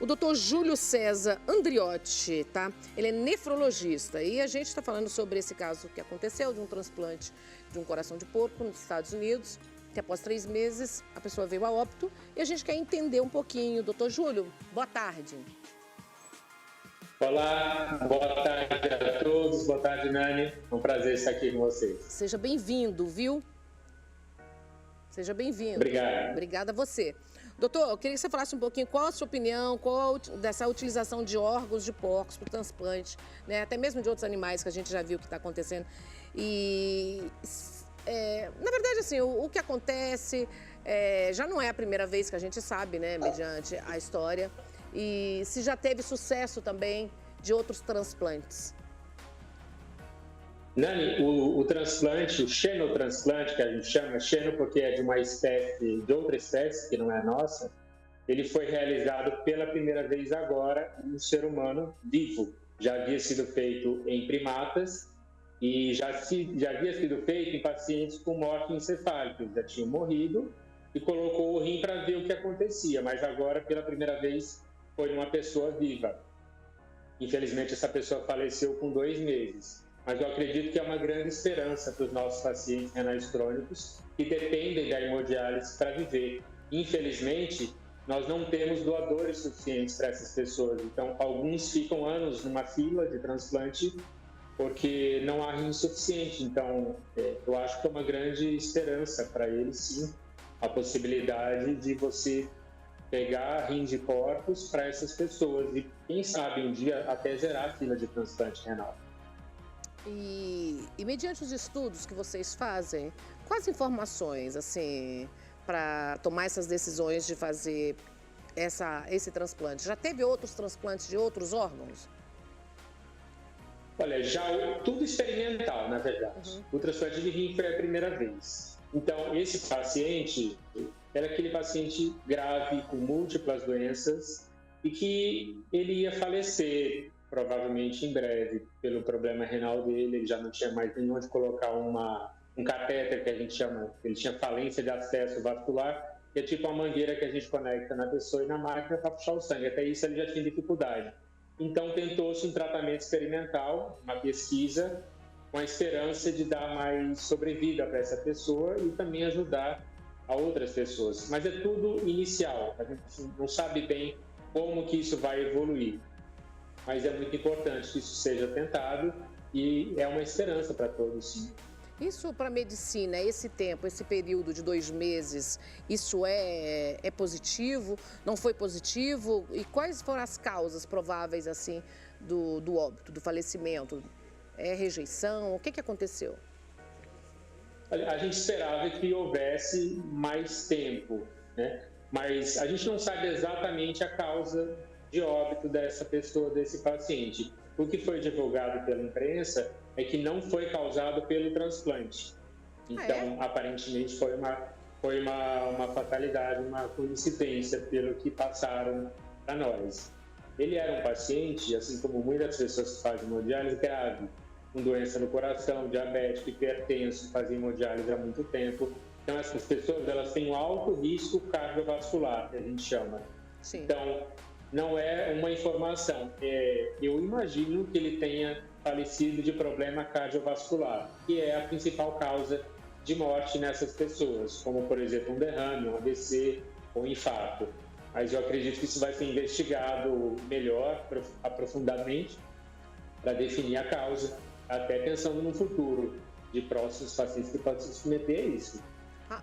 o doutor Júlio César Andriotti, tá? Ele é nefrologista e a gente está falando sobre esse caso que aconteceu de um transplante de um coração de porco nos Estados Unidos, que após 3 meses a pessoa veio a óbito e a gente quer entender um pouquinho. Doutor Júlio, boa tarde. Olá, boa tarde a todos, boa tarde, Nani. É um prazer estar aqui com vocês. Seja bem-vindo, viu? Seja bem-vindo. Obrigado. Obrigada a você. Doutor, eu queria que você falasse um pouquinho qual a sua opinião, dessa utilização de órgãos de porcos para o transplante, né? Até mesmo de outros animais que a gente já viu que está acontecendo. E, na verdade, assim, o que acontece já não é a primeira vez que a gente sabe, né, mediante a história. E se já teve sucesso também de outros transplantes. Nani, o transplante, o xenotransplante, que a gente chama xeno porque é de uma espécie, de outra espécie, que não é a nossa, ele foi realizado pela primeira vez agora em um ser humano vivo. Já havia sido feito em primatas e já havia sido feito em pacientes com morte encefálica. Eles já tinham morrido e colocou o rim para ver o que acontecia, mas agora, pela primeira vez, foi uma pessoa viva. Infelizmente, essa pessoa faleceu com 2 meses. Mas eu acredito que é uma grande esperança para os nossos pacientes renais crônicos que dependem da hemodiálise para viver. Infelizmente, nós não temos doadores suficientes para essas pessoas. Então, alguns ficam anos numa fila de transplante porque não há rim suficiente. Então, eu acho que é uma grande esperança para eles, sim, a possibilidade de você pegar rim de porcos para essas pessoas e, quem sabe, um dia até zerar a fila de transplante renal. E mediante os estudos que vocês fazem, quais informações, assim, para tomar essas decisões de fazer esse transplante? Já teve outros transplantes de outros órgãos? Olha, já tudo experimental, na verdade. O transplante de rim foi a primeira vez. Então, esse paciente era aquele paciente grave, com múltiplas doenças, e que ele ia falecer, provavelmente em breve, pelo problema renal dele. Ele já não tinha mais nem onde colocar um catéter, que a gente chama, ele tinha falência de acesso vascular, que é tipo uma mangueira que a gente conecta na pessoa e na máquina para puxar o sangue. Até isso ele já tinha dificuldade. Então tentou-se um tratamento experimental, uma pesquisa, com a esperança de dar mais sobrevida para essa pessoa e também ajudar a outras pessoas. Mas é tudo inicial, a gente não sabe bem como que isso vai evoluir. Mas é muito importante que isso seja tentado e é uma esperança para todos, sim. Isso para a medicina, esse tempo, esse período de 2 meses, isso é positivo? Não foi positivo? E quais foram as causas prováveis, assim, do óbito, do falecimento? É rejeição? O que aconteceu? A gente esperava que houvesse mais tempo, né? Mas a gente não sabe exatamente a causa de óbito dessa pessoa, desse paciente. O que foi divulgado pela imprensa é que não foi causado pelo transplante. Então, aparentemente, foi uma fatalidade, uma coincidência, pelo que passaram para nós. Ele era um paciente, assim como muitas pessoas que fazem hemodiálise, grave, com doença no coração, diabético, hipertenso, fazia hemodiálise há muito tempo. Então, essas pessoas, elas têm um alto risco cardiovascular, que a gente chama. Sim. Então, não é uma informação. Eu imagino que ele tenha falecido de problema cardiovascular, que é a principal causa de morte nessas pessoas, como, por exemplo, um derrame, um AVC ou um infarto. Mas eu acredito que isso vai ser investigado melhor, aprofundadamente, para definir a causa, até pensando no futuro de próximos pacientes que podem se submeter a isso.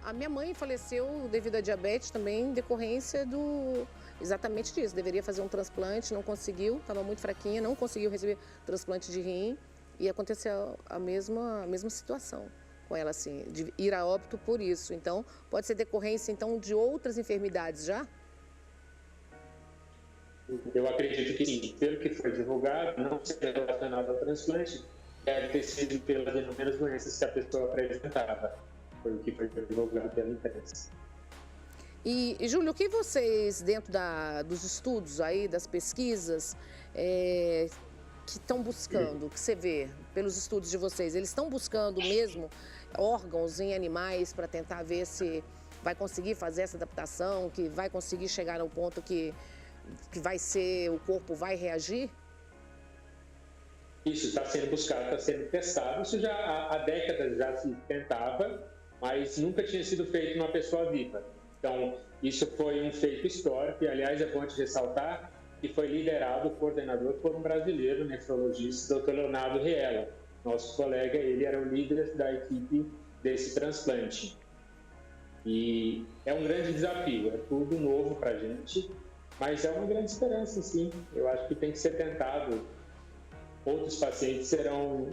A minha mãe faleceu devido a diabetes também, em decorrência exatamente disso. Deveria fazer um transplante, não conseguiu, estava muito fraquinha, não conseguiu receber transplante de rim e aconteceu a mesma situação com ela, assim, de ir a óbito por isso. Então, pode ser decorrência, então, de outras enfermidades já? Eu acredito que sim. Pelo que foi divulgado, não seja relacionado ao transplante, deve ter sido pelas inúmeras doenças que a pessoa apresentava. Foi o que foi divulgado pela imprensa. E Júlio, o que vocês, dentro dos estudos aí, das pesquisas, que estão buscando, que você vê pelos estudos de vocês, eles estão buscando mesmo órgãos em animais para tentar ver se vai conseguir fazer essa adaptação, que vai conseguir chegar ao ponto que que vai ser, o corpo vai reagir? Isso está sendo buscado, está sendo testado. Isso já há décadas já se tentava, mas nunca tinha sido feito numa pessoa viva. Então, isso foi um feito histórico e, aliás, é bom te ressaltar que foi liderado, o coordenador, por um brasileiro, nefrologista, Dr. Leonardo Riella. Nosso colega, ele era o líder da equipe desse transplante. E é um grande desafio, é tudo novo para a gente, mas é uma grande esperança, sim. Eu acho que tem que ser tentado. Outros pacientes serão,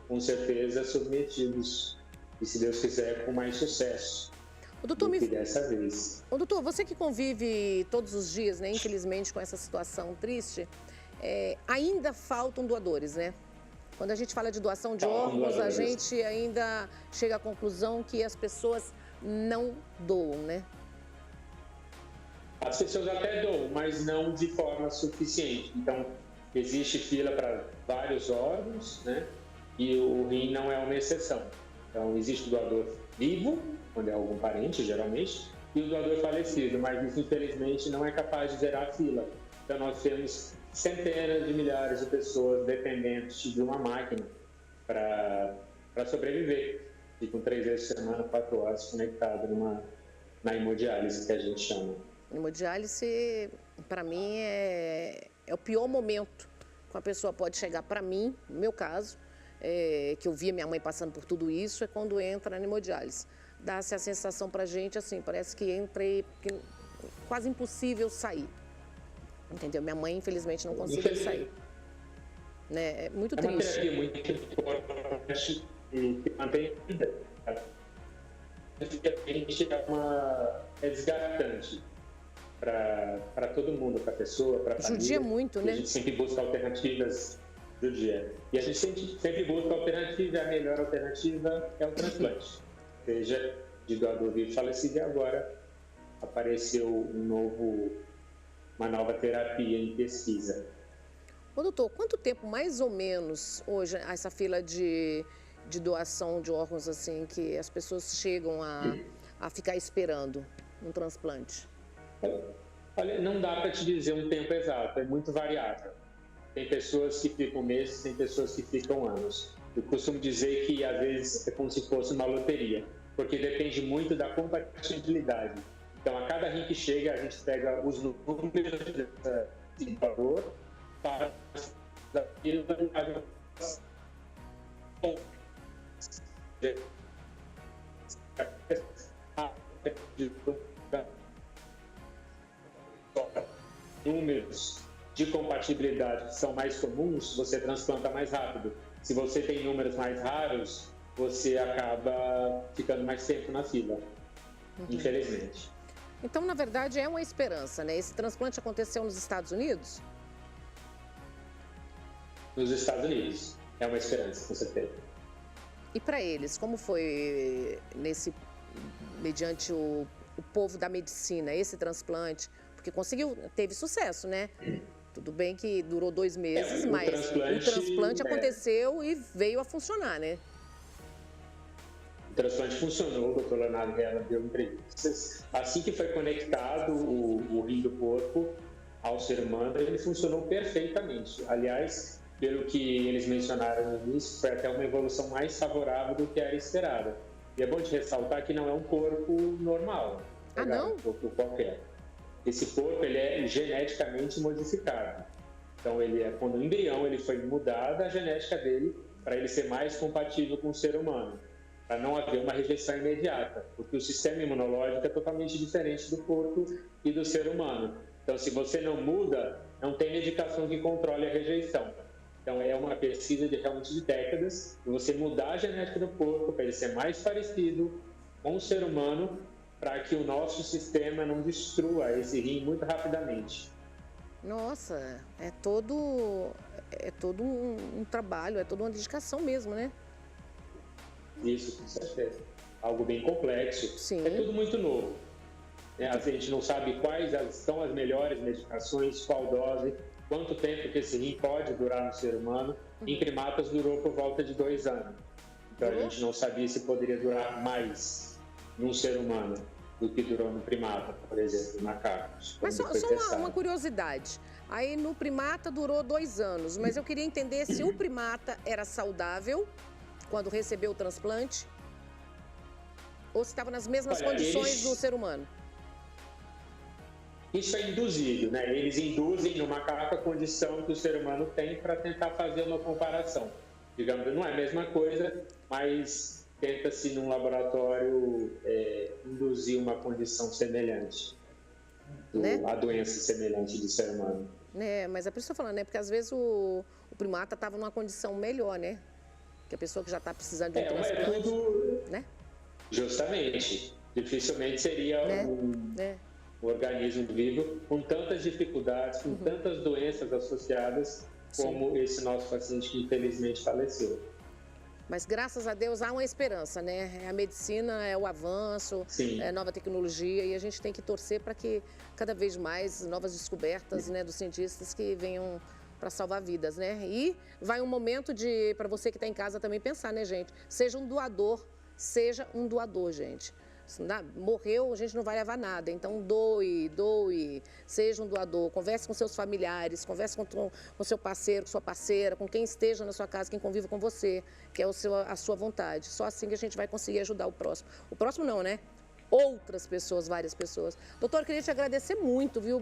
com certeza, submetidos, e se Deus quiser, com mais sucesso. Doutor, dessa vez. Doutor, você que convive todos os dias, né, infelizmente, com essa situação triste, ainda faltam doadores, né? Quando a gente fala de doação de órgãos, a gente ainda chega à conclusão que as pessoas não doam, né? As pessoas até doam, mas não de forma suficiente. Então, existe fila para vários órgãos, né? E o rim não é uma exceção. Então, existe o doador vivo, quando é algum parente, geralmente, e o doador falecido, mas isso, infelizmente, não é capaz de zerar a fila. Então, nós temos centenas de milhares de pessoas dependentes de uma máquina para sobreviver. Ficam 3 vezes por semana, 4 horas, conectado na hemodiálise, que a gente chama. Hemodiálise, para mim, é o pior momento que uma pessoa pode chegar. Para mim, no meu caso, que eu via minha mãe passando por tudo isso, é quando entra na hemodiálise. Dá-se a sensação para a gente, assim, parece que entra e quase impossível sair. Entendeu? Minha mãe, infelizmente, não conseguiu sair. Né? É muito triste. É uma terapia muito importante e que mantém a vida. É desgastante para todo mundo, para a pessoa, para a família. Judia muito, né? A gente sempre busca alternativas do dia. E a gente sempre busca alternativa, a melhor alternativa é o transplante. Seja de doador vivo falecido, e agora apareceu uma nova terapia em pesquisa. Ô, doutor, quanto tempo mais ou menos hoje essa fila de doação de órgãos, assim, que as pessoas chegam a ficar esperando um transplante? Olha, não dá para te dizer um tempo exato, é muito variável. Tem pessoas que ficam meses, tem pessoas que ficam anos. Eu costumo dizer que, às vezes, é como se fosse uma loteria, porque depende muito da compatibilidade. Então, a cada rim que chega, a gente pega os números desse valor para números de compatibilidade que são mais comuns, você transplanta mais rápido. Se você tem números mais raros, você acaba ficando mais tempo na fila, infelizmente. Então, na verdade, é uma esperança, né? Esse transplante aconteceu nos Estados Unidos? Nos Estados Unidos. É uma esperança, com certeza. E para eles, como foi mediante o povo da medicina, esse transplante? Porque teve sucesso, né? Tudo bem que durou 2 meses, mas o transplante aconteceu e veio a funcionar, né? O transplante funcionou, o Dr. Leonardo Riella deu entrevistas. Assim que foi conectado o rim do porco ao ser humano, ele funcionou perfeitamente. Aliás, pelo que eles mencionaram no início, foi até uma evolução mais favorável do que era esperada. E é bom de ressaltar que não é um corpo normal. Não? Um corpo qualquer. Esse corpo ele é geneticamente modificado. Então, quando o embrião ele foi mudada a genética dele para ele ser mais compatível com o ser humano, para não haver uma rejeição imediata, porque o sistema imunológico é totalmente diferente do corpo e do ser humano. Então, se você não muda, não tem medicação que controle a rejeição. Então, é uma pesquisa realmente de décadas, de você mudar a genética do corpo para ele ser mais parecido com o ser humano, para que o nosso sistema não destrua esse rim muito rapidamente. Nossa, é todo um trabalho, é toda uma dedicação mesmo, né? Isso, com certeza. Algo bem complexo. Sim. É tudo muito novo. A gente não sabe quais são as melhores medicações, qual dose, quanto tempo que esse rim pode durar no ser humano. Em primatas durou por volta de 2 anos. Então a gente não sabia se poderia durar mais num ser humano. do que durou no primata, por exemplo, macacos. Mas só uma curiosidade. Aí no primata durou 2 anos, mas eu queria entender se o primata era saudável quando recebeu o transplante ou se estava nas mesmas condições do ser humano. Isso é induzido, né? Eles induzem no macaco a condição que o ser humano tem para tentar fazer uma comparação. Digamos, não é a mesma coisa, mas tenta-se num laboratório induzir uma condição semelhante, né? A doença semelhante do ser humano. Mas é por isso que eu tô falando, né? Porque às vezes o primata estava numa condição melhor, né? Que a pessoa que já está precisando de um transplante, tudo, né? Justamente. Dificilmente seria um organismo vivo com tantas dificuldades, com tantas doenças associadas, como esse nosso paciente que infelizmente faleceu. Mas graças a Deus há uma esperança, né? A medicina é o avanço, é a nova tecnologia e a gente tem que torcer para que cada vez mais novas descobertas, né, dos cientistas que venham para salvar vidas, né? E vai um momento para você que está em casa também pensar, né, gente? Seja um doador, gente. Morreu, a gente não vai levar nada, então doe, seja um doador, converse com seus familiares, converse com seu parceiro, com sua parceira, com quem esteja na sua casa, quem convive com você, que é a sua vontade. Só assim que a gente vai conseguir ajudar o próximo. O próximo não, né? Outras pessoas, várias pessoas. Doutor, eu queria te agradecer muito, viu?